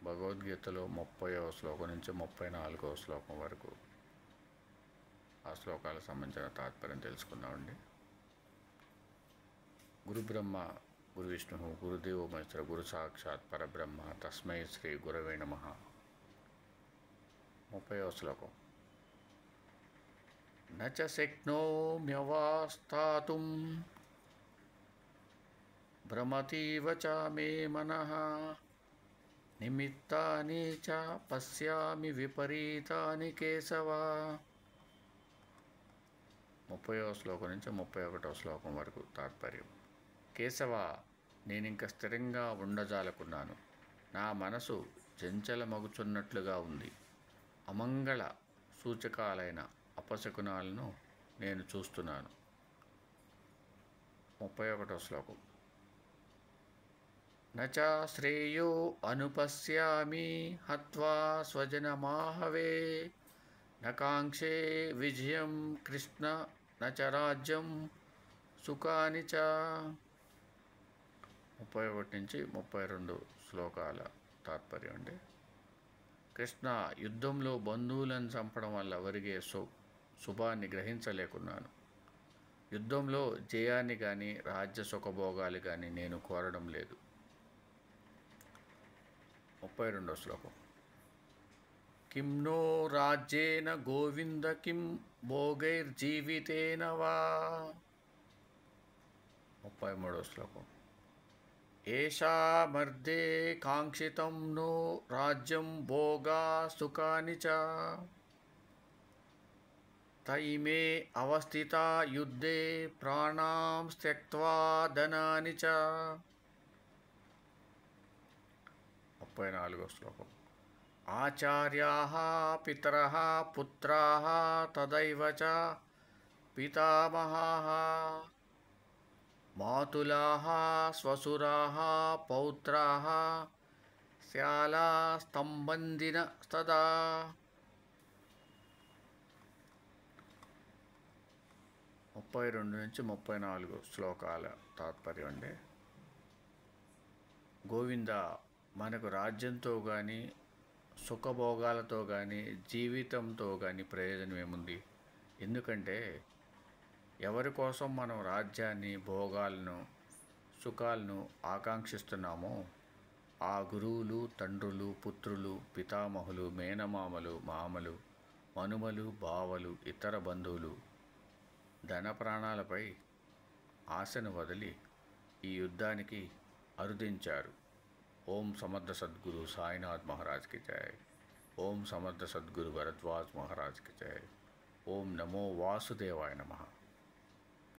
భగవద్గీతలో 30వ శ్లోకం నుంచి 34వ శ్లోకం వరకు ఆ శ్లోకాలకు సంబంధించిన తాత్పర్యం తెలుసుకుందామండి. గురు బ్రహ్మ గురు విష్ణు గురుదేవో మహేశ్వర గురు సాక్షాత్ పరబ్రహ్మ తస్మై శ్రీ గురవే నమః. 30వ శ్లోకం. నచ శక్నోమ్యవాస్తాతుం భ్రమతీవ చ మే మనః నిమిత్తాని చ పశ్యామి విపరీతాని కేశవ. 30వ శ్లోకం నుంచి 31వ శ్లోకం వరకు తాత్పర్యం. కేశవ, నేనింక స్థిరంగా ఉండజాలకున్నాను. నా మనసు చంచలమగుచున్నట్లుగా ఉంది. అమంగళ సూచకాలైన అపశకునాలను నేను చూస్తున్నాను. 31వ శ్లోకం. నచ శ్రేయో అనుపశ్యామి హత్వా స్వజనమాహవే నకాంక్షే విజయం కృష్ణ నచ రాజ్యం సుఖాని చ. 31 నుంచి 32 శ్లోకాల తాత్పర్యం అండి. కృష్ణ, యుద్ధంలో బంధువులను చంపడం వల్ల ఒరిగే శుభాన్ని గ్రహించలేకున్నాను. యుద్ధంలో జయాన్ని కానీ రాజ్య సుఖభోగాలు కానీ నేను కోరడం లేదు. 32వ శ్లోకం. కిం నో రాజ్యేన గోవింద కిం భోగైర్జీవితేన వా. 33వ శ్లోకం. ఏషామర్దే కాంక్షితం నో రాజ్యం భోగా సుఖాని చ తైమే అవస్థితా యుద్ధే ప్రాణాం త్యక్త్వా ధనాని చ. 34వ శ్లోకం. ఆచార్యాః పితరః పుత్రాః తదైవ చ పితామహాః మాతులాః శ్వశురాః పౌత్రాః శ్యాలాస్తంబంధినస్తదా. 32 నుంచి 34 శ్లోకాల తాత్పర్యం అండి. గోవింద, మనకు రాజ్యంతో కానీ సుఖభోగాలతో కానీ జీవితంతో కానీ ప్రయోజనం ఏముంది? ఎందుకంటే ఎవరి కోసం మనం రాజ్యాన్ని భోగాలను సుఖాలను ఆకాంక్షిస్తున్నామో ఆ గురువులు తండ్రులు పుత్రులు పితామహులు మేనమామలు మామలు మనుమలు బావలు ఇతర బంధువులు ధన ప్రాణాలపై ఆశను వదిలి ఈ యుద్ధానికి అరుదించారు. ఓం సమర్థ సద్గురు సాయినాథ్ మహారాజ్కి జై. ఓం సమర్థ సద్గురు భరద్వాజ్ మహారాజ్కి జై. ఓం నమో వాసుదేవాయ నమః.